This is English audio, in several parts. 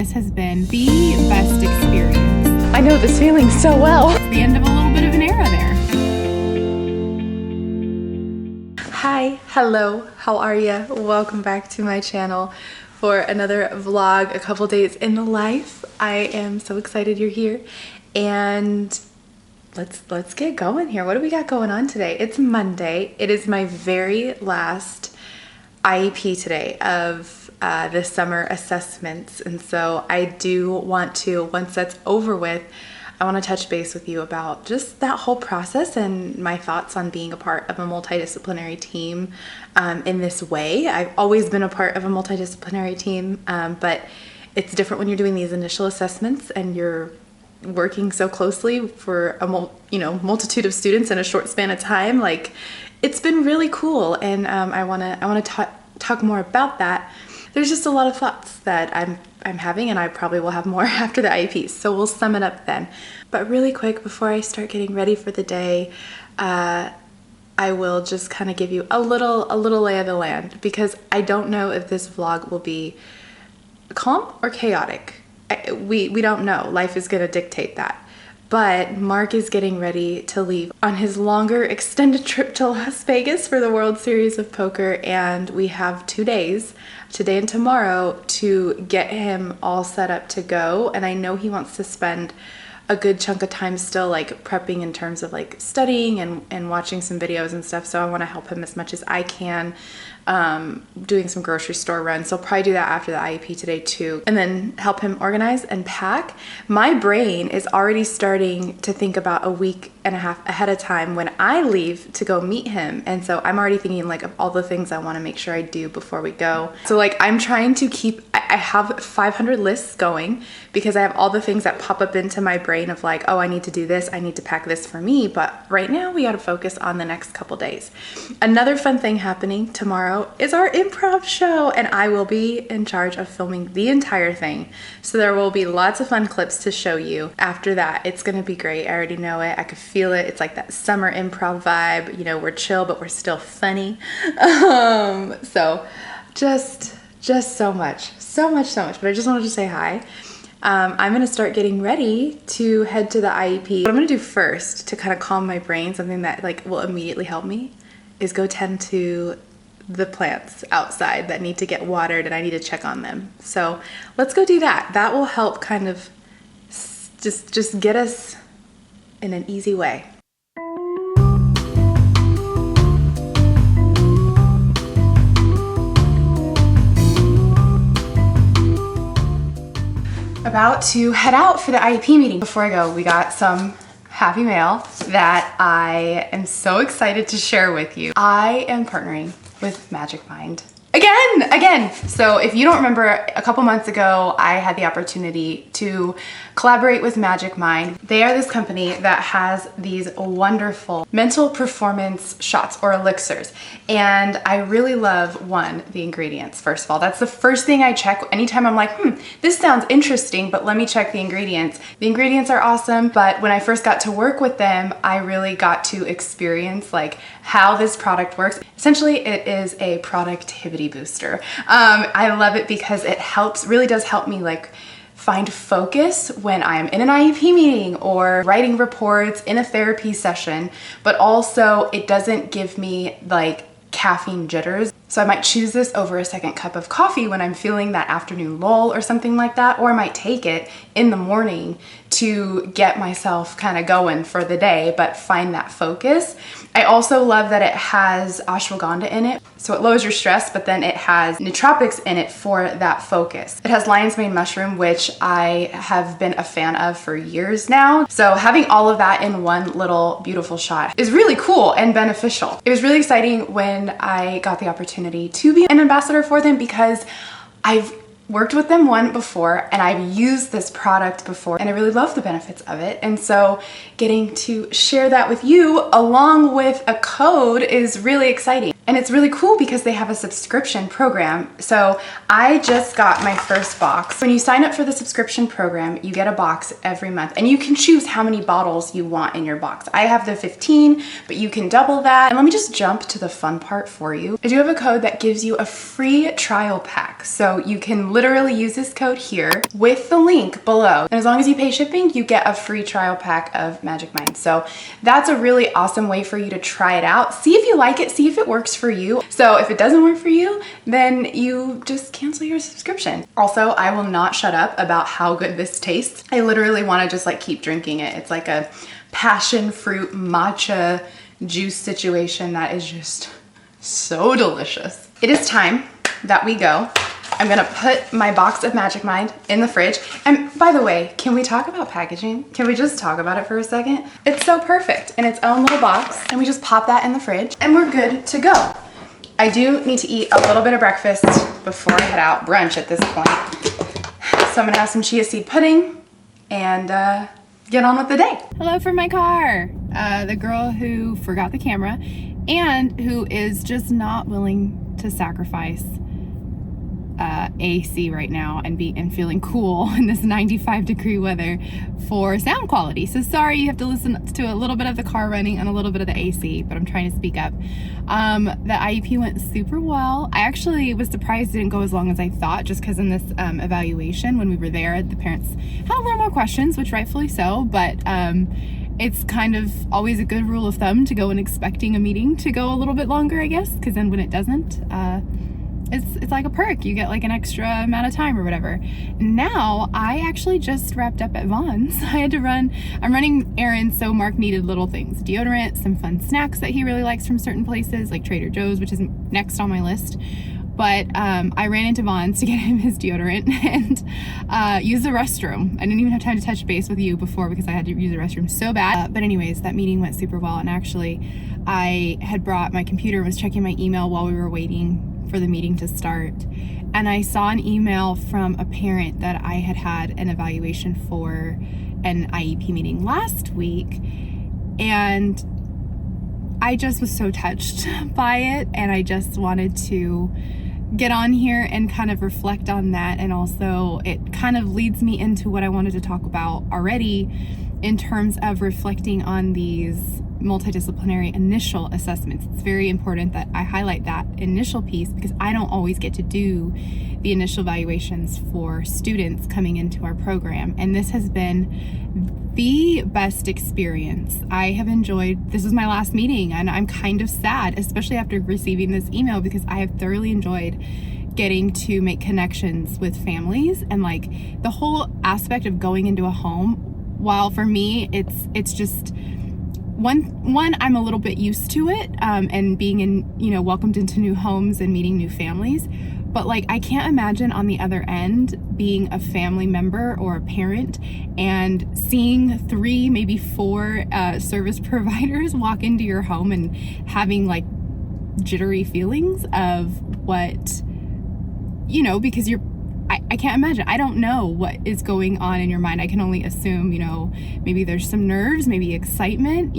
this has been the best experience. I know this feeling so well. It's the end of a little bit of an era there. Hi, hello, how are you? Welcome back to my channel for another vlog, a couple days in the life. I am so excited you're here, and let's get going here. What do we got going on today? It's Monday. It is my very last IEP today of this summer assessments, and so I do want to, once that's over with, I want to touch base with you about just that whole process and my thoughts on being a part of a multidisciplinary team in this way. I've always been a part of a multidisciplinary team, but it's different when you're doing these initial assessments and you're working so closely for a multitude of students in a short span of time. Like, it's been really cool, and I want to talk more about that. There's just a lot of thoughts that I'm having, and I probably will have more after the IEP, so we'll sum it up then. But really quick, before I start getting ready for the day, I will just kind of give you a little lay of the land, because I don't know if this vlog will be calm or chaotic. We don't know. Life is going to dictate that. But Mark is getting ready to leave on his longer extended trip to Las Vegas for the World Series of Poker, and we have 2 days, today and tomorrow, to get him all set up to go. And I know he wants to spend a good chunk of time still like prepping in terms of like studying and watching some videos and stuff, so I want to help him as much as I can, doing some grocery store runs. So I'll probably do that after the IEP today too, and then help him organize and pack. My brain is already starting to think about a week and a half ahead of time when I leave to go meet him, and so I'm already thinking like of all the things I want to make sure I do before we go. So like, I'm trying to keep, I have 500 lists going because I have all the things that pop up into my brain of like, oh, I need to do this, I need to pack this for me, but right now we got to focus on the next couple days. Another fun thing happening tomorrow is our improv show, and I will be in charge of filming the entire thing. So there will be lots of fun clips to show you after that. It's gonna be great. I already know it. I could feel it. It's like that summer improv vibe. You know, we're chill, but we're still funny. So just so much. But I just wanted to say hi. I'm gonna start getting ready to head to the IEP. What I'm gonna do first to kind of calm my brain, something that like will immediately help me, is go tend to the plants outside that need to get watered, and I need to check on them. So let's go do that. That will help kind of just get us in an easy way. About to head out for the IEP meeting. Before I go, we got some happy mail that I am so excited to share with you. I am partnering with Magic Mind again. So if you don't remember, a couple months ago I had the opportunity to collaborate with Magic Mind. They are this company that has these wonderful mental performance shots or elixirs, and I really love the ingredients. First of all, that's the first thing I check anytime I'm like, this sounds interesting, but let me check the ingredients. The ingredients are awesome, but when I first got to work with them, I really got to experience like how this product works. Essentially, it is a productivity booster. I love it because it really does help me like find focus when I'm in an IEP meeting or writing reports in a therapy session, but also it doesn't give me like caffeine jitters. So I might choose this over a second cup of coffee when I'm feeling that afternoon lull or something like that, or I might take it in the morning to get myself kind of going for the day, but find that focus. I also love that it has ashwagandha in it, so it lowers your stress, but then it has nootropics in it for that focus. It has lion's mane mushroom, which I have been a fan of for years now. So having all of that in one little beautiful shot is really cool and beneficial. It was really exciting when I got the opportunity to be an ambassador for them, because I've worked with them before and I've used this product before and I really love the benefits of it. And so getting to share that with you along with a code is really exciting. And it's really cool because they have a subscription program. So I just got my first box. When you sign up for the subscription program, you get a box every month and you can choose how many bottles you want in your box. I have the 15, but you can double that. And let me just jump to the fun part for you. I do have a code that gives you a free trial pack. So you can literally use this code here with the link below. And as long as you pay shipping, you get a free trial pack of Magic Mind. So that's a really awesome way for you to try it out. See if you like it, see if it works for you. So if it doesn't work for you, then you just cancel your subscription. Also, I will not shut up about how good this tastes. I literally want to just like keep drinking it. It's like a passion fruit matcha juice situation that is just so delicious. It is time that we go. I'm gonna put my box of Magic Mind in the fridge. And by the way, can we talk about packaging? Can we just talk about it for a second? It's so perfect in its own little box, and we just pop that in the fridge and we're good to go. I do need to eat a little bit of breakfast before I head out, brunch at this point. So I'm gonna have some chia seed pudding and get on with the day. Hello from my car. The girl who forgot the camera and who is just not willing to sacrifice AC right now and feeling cool in this 95-degree weather for sound quality. So sorry you have to listen to a little bit of the car running and a little bit of the AC, but I'm trying to speak up. The IEP went super well. I actually was surprised it didn't go as long as I thought, just because in this evaluation when we were there, the parents had a little more questions, which rightfully so, but it's kind of always a good rule of thumb to go in expecting a meeting to go a little bit longer, I guess, because then when it doesn't, it's like a perk. You get like an extra amount of time or whatever. Now, I actually just wrapped up at Vaughn's. I'm running errands, so Mark needed little things. Deodorant, some fun snacks that he really likes from certain places, like Trader Joe's, which is next on my list. But I ran into Vaughn's to get him his deodorant and used the restroom. I didn't even have time to touch base with you before because I had to use the restroom so bad. But anyways, that meeting went super well. And actually, I had brought my computer and was checking my email while we were waiting for the meeting to start. And I saw an email from a parent that I had an evaluation for an IEP meeting last week. And I just was so touched by it. And I just wanted to get on here and kind of reflect on that. And also it kind of leads me into what I wanted to talk about already in terms of reflecting on these multidisciplinary initial assessments. It's very important that I highlight that initial piece because I don't always get to do the initial evaluations for students coming into our program. And this has been the best experience I have enjoyed. This is my last meeting and I'm kind of sad, especially after receiving this email, because I have thoroughly enjoyed getting to make connections with families and like the whole aspect of going into a home. While for me, it's just one, I'm a little bit used to it, and being welcomed into new homes and meeting new families. But like, I can't imagine on the other end being a family member or a parent and seeing 3, maybe 4 service providers walk into your home and having like jittery feelings of what, because I can't imagine. I don't know what is going on in your mind. I can only assume, maybe there's some nerves, maybe excitement,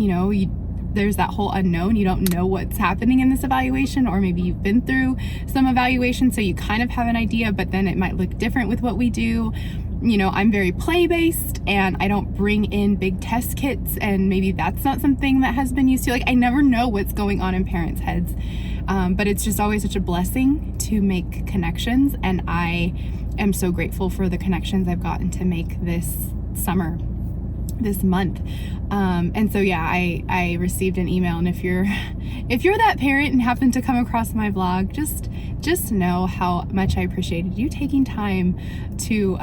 there's that whole unknown. You don't know what's happening in this evaluation, or maybe you've been through some evaluation, so you kind of have an idea, but then it might look different with what we do. I'm very play-based and I don't bring in big test kits, and maybe that's not something that has been used to. Like, I never know what's going on in parents' heads. But it's just always such a blessing to make connections, and I am so grateful for the connections I've gotten to make this summer, this month. And so yeah, I received an email, and if you're that parent and happen to come across my vlog, just know how much I appreciated you taking time to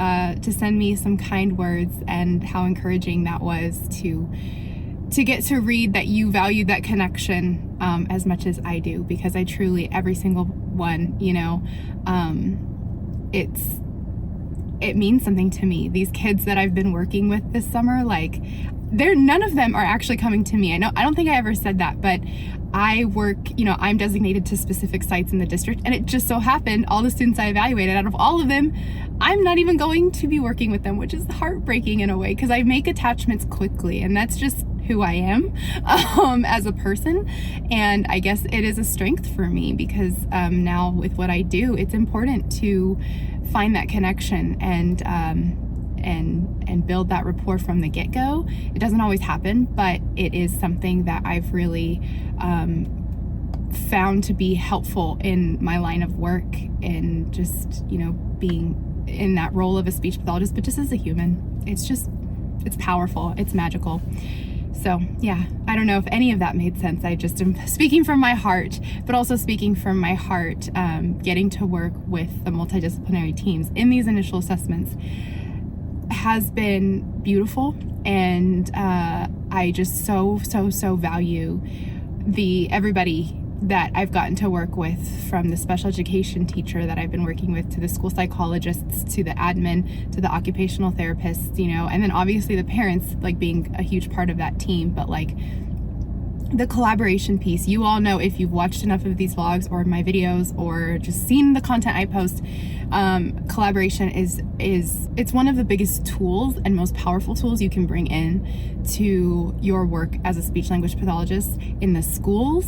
send me some kind words, and how encouraging that was to get to read that you value that connection as much as I do, because I truly, every single one, it means something to me. These kids that I've been working with this summer, like, none of them are actually coming to me. I don't think I ever said that, but I work, I'm designated to specific sites in the district, and it just so happened all the students I evaluated, out of all of them, I'm not even going to be working with them, which is heartbreaking in a way, because I make attachments quickly, and that's just who I am as a person. And I guess it is a strength for me because now with what I do, it's important to find that connection and build that rapport from the get-go. It doesn't always happen, but it is something that I've really found to be helpful in my line of work and just, being in that role of a speech pathologist, but just as a human. It's powerful. It's magical. So yeah, I don't know if any of that made sense. I just am speaking from my heart, but also speaking from my heart, getting to work with the multidisciplinary teams in these initial assessments has been beautiful. And I just so value everybody that Then gotten to work with, from the special education teacher that I've been working with, to the school psychologists, to the admin, to the occupational therapists, and then obviously the parents, being a huge part of that team. But the collaboration piece, you all know, if you've watched enough of these vlogs or my videos or just seen the content I post, collaboration it's one of the biggest tools and most powerful tools you can bring in to your work as a speech language pathologist in the schools,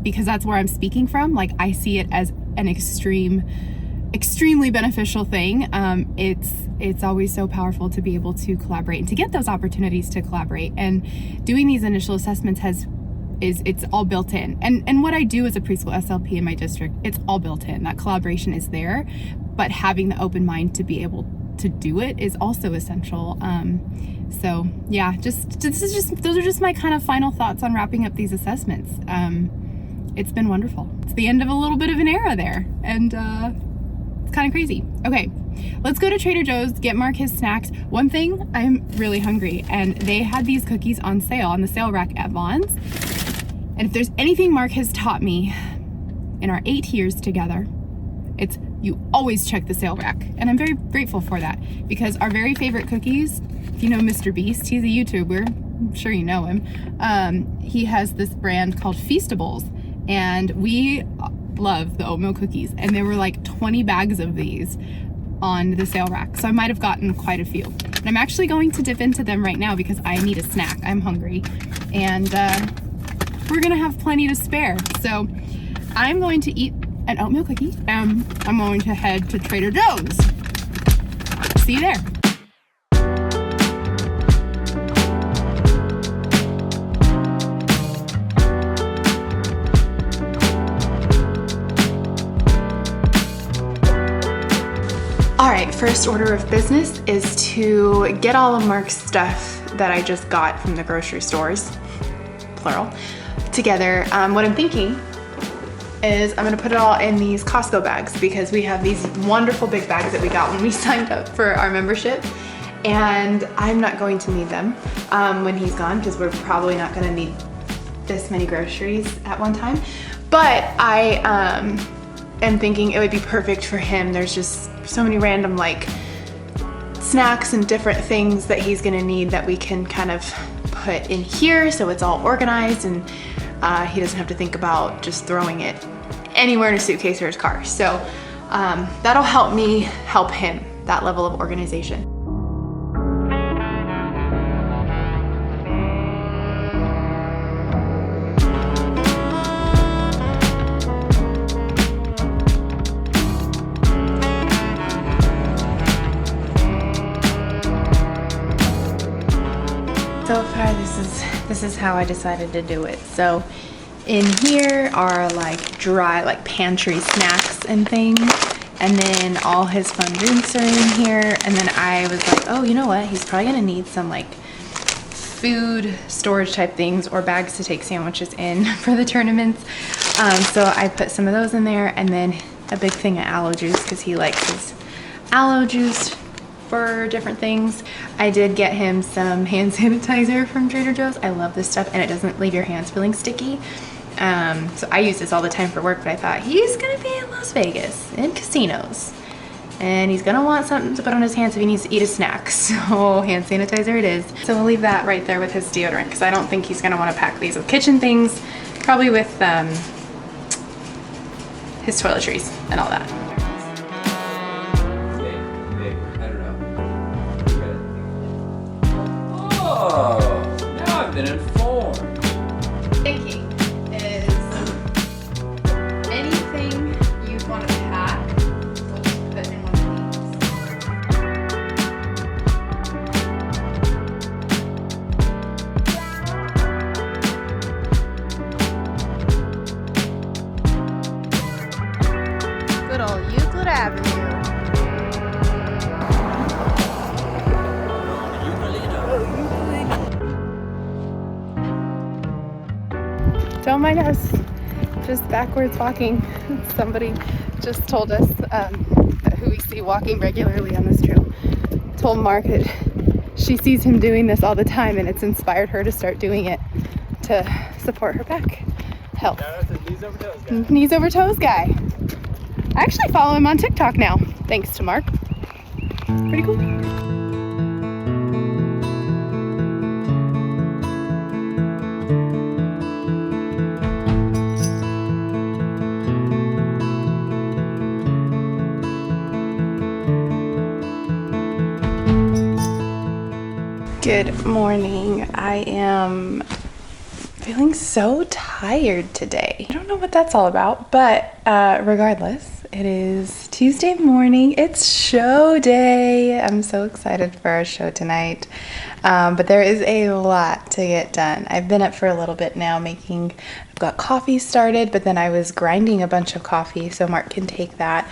because that's where I'm speaking from. I see it as an extremely beneficial thing. It's always so powerful to be able to collaborate and to get those opportunities to collaborate. And doing these initial assessments it's all built in. And what I do as a preschool SLP in my district, it's all built in. That collaboration is there, but having the open mind to be able to do it is also essential. So yeah, those are just my kind of final thoughts on wrapping up these assessments. It's been wonderful. It's the end of a little bit of an era there, and it's kind of crazy. Okay, let's go to Trader Joe's, get Mark his snacks. One thing, I'm really hungry, and they had these cookies on sale on the sale rack at Vaughn's. And if there's anything Mark has taught me in our 8 years together, it's you always check the sale rack. And I'm very grateful for that, because our very favorite cookies, if you know Mr. Beast, he's a YouTuber, I'm sure you know him. He has this brand called Feastables, and we love the oatmeal cookies. And there were 20 bags of these on the sale rack. So I might have gotten quite a few. And I'm actually going to dip into them right now because I need a snack. I'm hungry. And we're gonna have plenty to spare. So I'm going to eat an oatmeal cookie. I'm going to head to Trader Joe's. See you there. All right, first order of business is to get all of Mark's stuff that I just got from the grocery stores, plural, together. What I'm thinking is I'm gonna put it all in these Costco bags, because we have these wonderful big bags that we got when we signed up for our membership, and I'm not going to need them when he's gone, because we're probably not gonna need this many groceries at one time. But I am thinking it would be perfect for him. There's just so many random snacks and different things that he's gonna need that we can kind of put in here, so it's all organized and he doesn't have to think about just throwing it anywhere in a suitcase or his car. So that'll help me help him, that level of organization. So far, this is how I decided to do it. So in here are dry pantry snacks and things, and then all his fun drinks are in here. And then I was like, oh, you know what? He's probably gonna need some food storage type things or bags to take sandwiches in for the tournaments. So I put some of those in there, and then a big thing of aloe juice, because he likes his aloe juice for different things. I did get him some hand sanitizer from Trader Joe's. I love this stuff, and it doesn't leave your hands feeling sticky. So I use this all the time for work, but I thought he's gonna be in Las Vegas in casinos, and he's gonna want something to put on his hands if he needs to eat a snack. So hand sanitizer it is. So we'll leave that right there with his deodorant, because I don't think he's gonna want to pack these with kitchen things, probably with his toiletries and all that. Oh, now I've been informed. don't mind us just backwards walking. Somebody just told us who we see walking regularly on this trail told Mark that she sees him doing this all the time, and it's inspired her to start doing it to support her back health. Yeah, that's a knees over toes guy. Knees over toes guy. I actually follow him on TikTok now, thanks to Mark. Pretty cool. Good morning. I am feeling so tired today. I don't know what that's all about, but regardless, it is Tuesday morning. It's show day. I'm so excited for our show tonight. But there is a lot to get done. I've been up for a little bit now I've got coffee started, but then I was grinding a bunch of coffee so Mark can take that.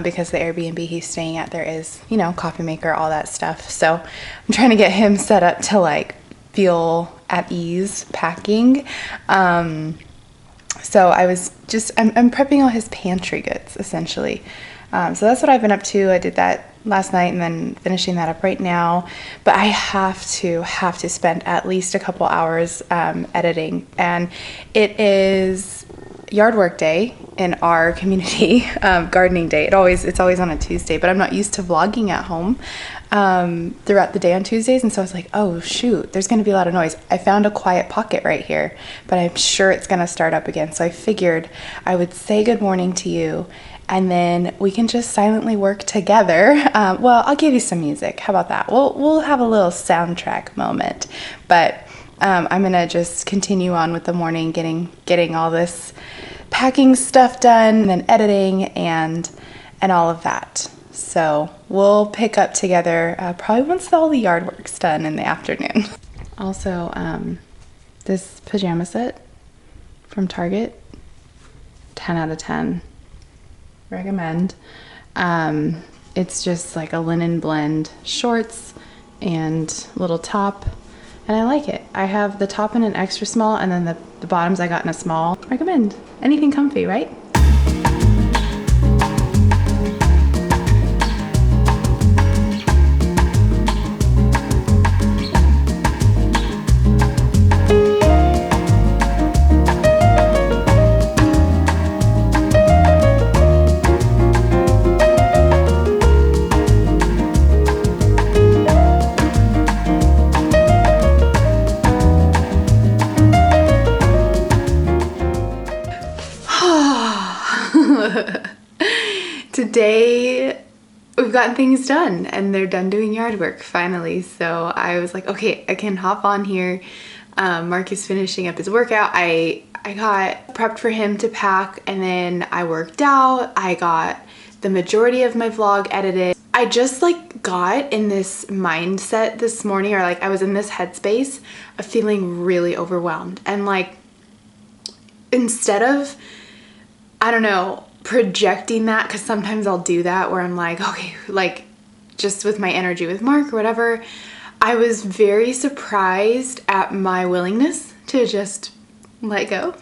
Because the Airbnb he's staying at, there is, coffee maker, all that stuff. So I'm trying to get him set up to feel at ease packing. So I was I'm prepping all his pantry goods essentially. So that's what I've been up to. I did that last night and then finishing that up right now. But I have to spend at least a couple hours editing, and it is yard work day in our community, gardening day. It's always on a Tuesday, but I'm not used to vlogging at home throughout the day on Tuesdays, and so I was like, oh shoot, there's gonna be a lot of noise. I found a quiet pocket right here, but I'm sure it's gonna start up again, so I figured I would say good morning to you, and then we can just silently work together. Well, I'll give you some music. How about that? We'll have a little soundtrack moment, but I'm gonna just continue on with the morning, getting all this packing stuff done, and then editing and all of that. So we'll pick up together probably once all the yard work's done in the afternoon. Also, this pajama set from Target, 10 out of 10. Recommend. It's just like a linen blend, shorts and little top. And I like it. I have the top in an extra small, and then the bottoms I got in a small. Recommend. Anything comfy, right? Today we've gotten things done, and they're done doing yard work finally. So I was like, okay, I can hop on here. Mark is finishing up his workout. I got prepped for him to pack, and then I worked out. I got the majority of my vlog edited. I just got in this mindset this morning, or I was in this headspace of feeling really overwhelmed, and instead of, I don't know, projecting that, because sometimes I'll do that where I'm like, okay, just with my energy with Mark or whatever, I was very surprised at my willingness to just let go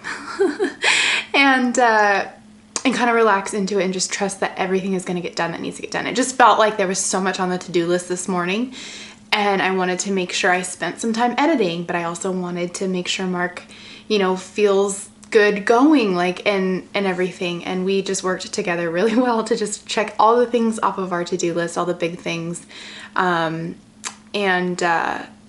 and kind of relax into it and just trust that everything is going to get done that needs to get done. It just felt like there was so much on the to-do list this morning, and I wanted to make sure I spent some time editing, but I also wanted to make sure Mark, feels good going and everything, and we just worked together really well to just check all the things off of our to-do list, all the big things,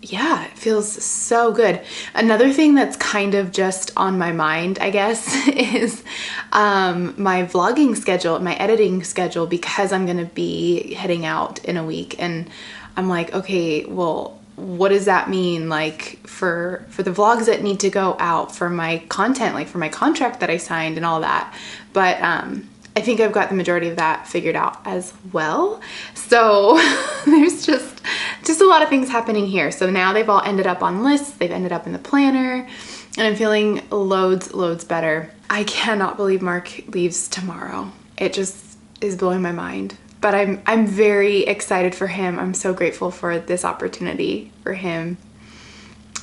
yeah, it feels so good. Another thing that's kind of just on my mind, I guess, is my vlogging schedule, my editing schedule, because I'm gonna be heading out in a week, and I'm like, okay, well, what does that mean for the vlogs that need to go out, for my content, for my contract that I signed and all that. But I think I've got the majority of that figured out as well. So there's just a lot of things happening here. So now they've all ended up on lists, they've ended up in the planner, and I'm feeling loads better. I cannot believe Mark leaves tomorrow. It just is blowing my mind. But I'm very excited for him. I'm so grateful for this opportunity for him.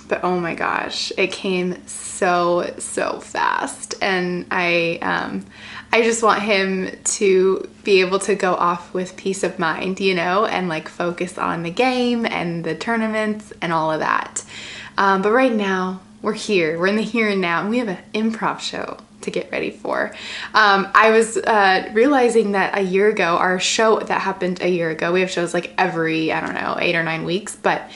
but oh my gosh, it came so fast, and I just want him to be able to go off with peace of mind, you know, and like focus on the game and the tournaments and all of that. But right now we're here, we're in the here and now, and we have an improv show to get ready for. I was realizing that a year ago, our show that happened a year ago, we have shows like every, I don't know, 8 or 9 weeks, but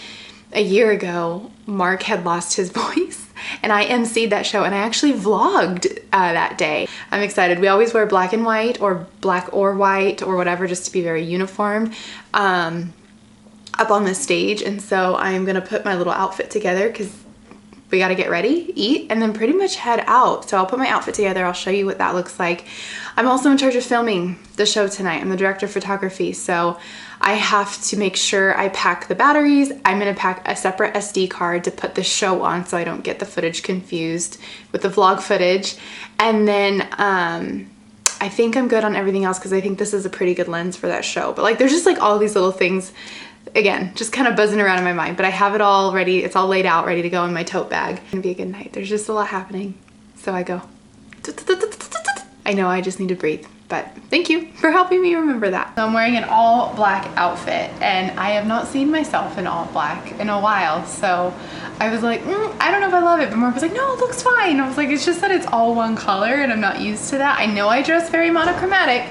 a year ago, Mark had lost his voice, and I emceed that show, and I actually vlogged that day. I'm excited. We always wear black and white, or black or white, or whatever, just to be very uniform up on the stage. And so I'm gonna put my little outfit together because we gotta get ready, eat, and then pretty much head out. So I'll put my outfit together. I'll show you what that looks like. I'm also in charge of filming the show tonight. I'm the director of photography, so I have to make sure I pack the batteries. I'm gonna pack a separate SD card to put the show on so I don't get the footage confused with the vlog footage. And then I think I'm good on everything else because I think this is a pretty good lens for that show. But like, there's just like all these little things, again, just kind of buzzing around in my mind, but I have it all ready. It's all laid out, ready to go in my tote bag. It's gonna be a good night. There's just a lot happening. So I go. I know I just need to breathe, but thank you for helping me remember that. So I'm wearing an all black outfit, and I have not seen myself in all black in a while. So I was like, I don't know if I love it, but Mark was like, no, it looks fine. I was like, it's just that it's all one color and I'm not used to that. I know I dress very monochromatic,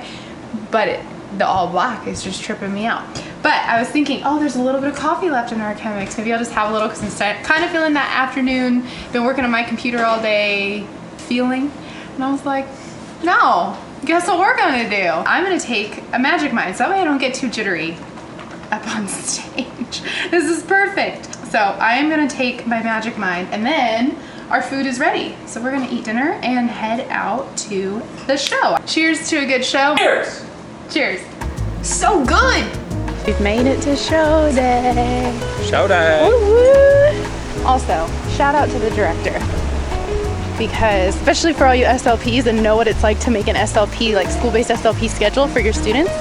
but the all black is just tripping me out. But I was thinking, oh, there's a little bit of coffee left in our Chemex. Maybe I'll just have a little because I'm kind of feeling that afternoon, been working on my computer all day feeling. And I was like, no, guess what we're gonna do? I'm gonna take a magic mind so that way I don't get too jittery up on stage. This is perfect. So I'm gonna take my magic mind, and then our food is ready. So we're gonna eat dinner and head out to the show. Cheers to a good show. Cheers! Cheers. So good. We've made it to show day. Show day. Woo-woo. Also, shout out to the director, because especially for all you SLPs and know what it's like to make an SLP, like school-based SLP schedule for your students,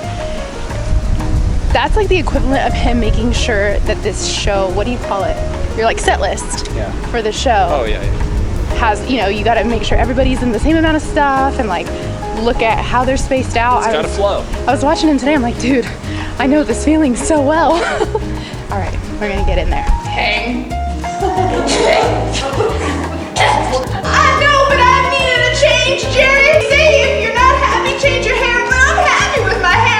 that's like the equivalent of him making sure that this show, what do you call it? Your like set list for the show. Oh yeah. Has, you know, you gotta make sure everybody's in the same amount of stuff and like look at how they're spaced out. It's gotta flow. I was watching him today, I'm like, dude, I know this feeling so well. All right, we're gonna get in there. Hey. I know, but I needed a change, Jerry. See, if you're not happy, change your hair, but I'm happy with my hair,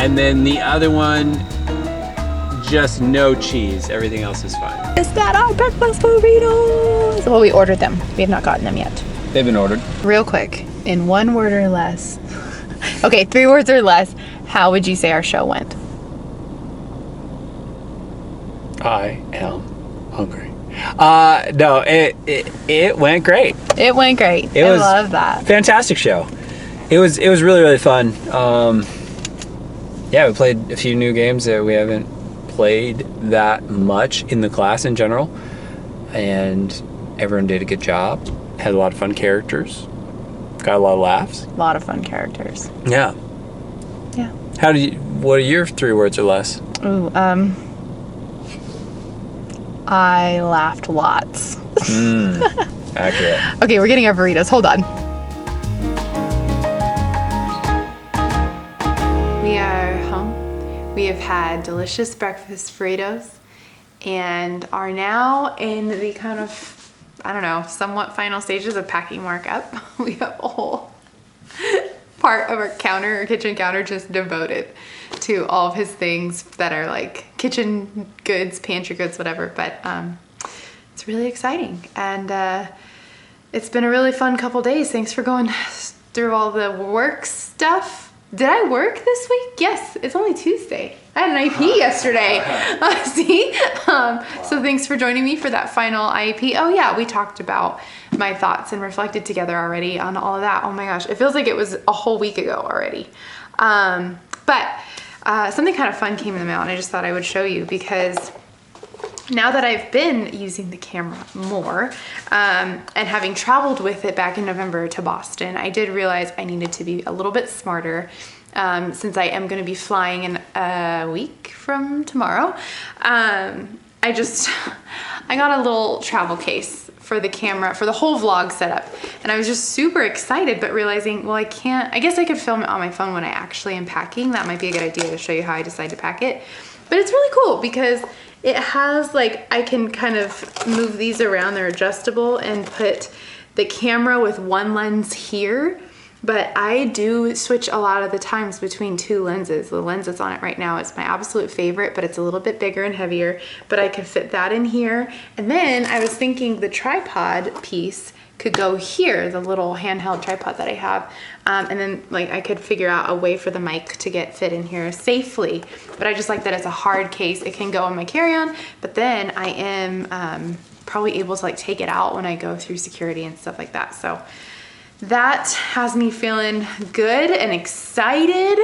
And then the other one, just no cheese. Everything else is fine. Is that our breakfast burritos? Well, we ordered them. We have not gotten them yet. They've been ordered. Real quick, in 1 word or less. Okay, 3 words or less. How would you say our show went? I am hungry. No, it went great. It went great. I love that. Fantastic show. It was really fun. Yeah, we played a few new games that we haven't played that much in the class in general, and everyone did a good job. Had a lot of fun characters. Got a lot of laughs. A lot of fun characters. Yeah. Yeah. What are your 3 words or less? Ooh, I laughed lots. Accurate. Okay, we're getting our burritos. Hold on. We are home. We have had delicious breakfast burritos and are now in the kind of, I don't know, somewhat final stages of packing Mark up. We have a whole part of our counter, our kitchen counter, just devoted to all of his things that are like kitchen goods, pantry goods, whatever. But it's really exciting, and it's been a really fun couple days. Thanks for going through all the work stuff. Did I work this week? Yes, it's only Tuesday. I had an IEP yesterday. See? So thanks for joining me for that final IEP. Oh yeah, we talked about my thoughts and reflected together already on all of that. Oh my gosh, it feels like it was a whole week ago already. But something kind of fun came in the mail, and I just thought I would show you because now that I've been using the camera more and having traveled with it back in November to Boston, I did realize I needed to be a little bit smarter since I am going to be flying in a week from tomorrow. I got a little travel case for the camera, for the whole vlog setup. And I was just super excited, but realizing, well, I guess I could film it on my phone when I actually am packing. That might be a good idea to show you how I decide to pack it. But it's really cool because it has like, I can kind of move these around, they're adjustable, and put the camera with one lens here. But I do switch a lot of the times between two lenses. The lens that's on it right now is my absolute favorite, but it's a little bit bigger and heavier, but I could fit that in here. And then I was thinking the tripod piece could go here, the little handheld tripod that I have. And then like I could figure out a way for the mic to get fit in here safely. But I just like that it's a hard case. It can go in my carry-on, but then I am probably able to like take it out when I go through security and stuff like that. So that has me feeling good and excited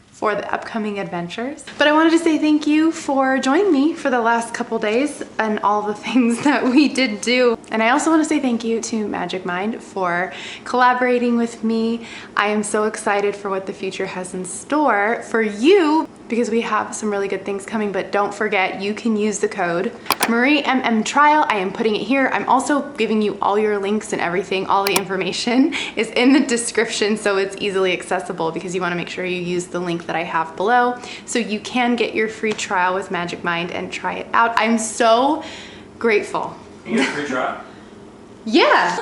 for the upcoming adventures. But I wanted to say thank you for joining me for the last couple days and all the things that we did do. And I also want to say thank you to Magic Mind for collaborating with me. I am so excited for what the future has in store for you because we have some really good things coming, but don't forget you can use the code MarieMMTrial. I am putting it here. I'm also giving you all your links and everything. All the information is in the description so it's easily accessible because you want to make sure you use the link that I have below so you can get your free trial with Magic Mind and try it out. I'm so grateful. You get a free trial? Yeah.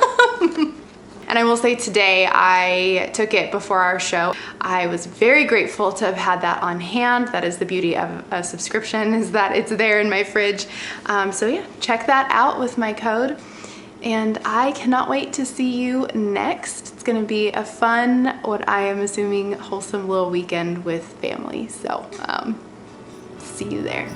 And I will say today I took it before our show. I was very grateful to have had that on hand. That is the beauty of a subscription, is that it's there in my fridge. So yeah, check that out with my code. And I cannot wait to see you next. It's gonna be a fun, what I am assuming, wholesome little weekend with family. So see you there.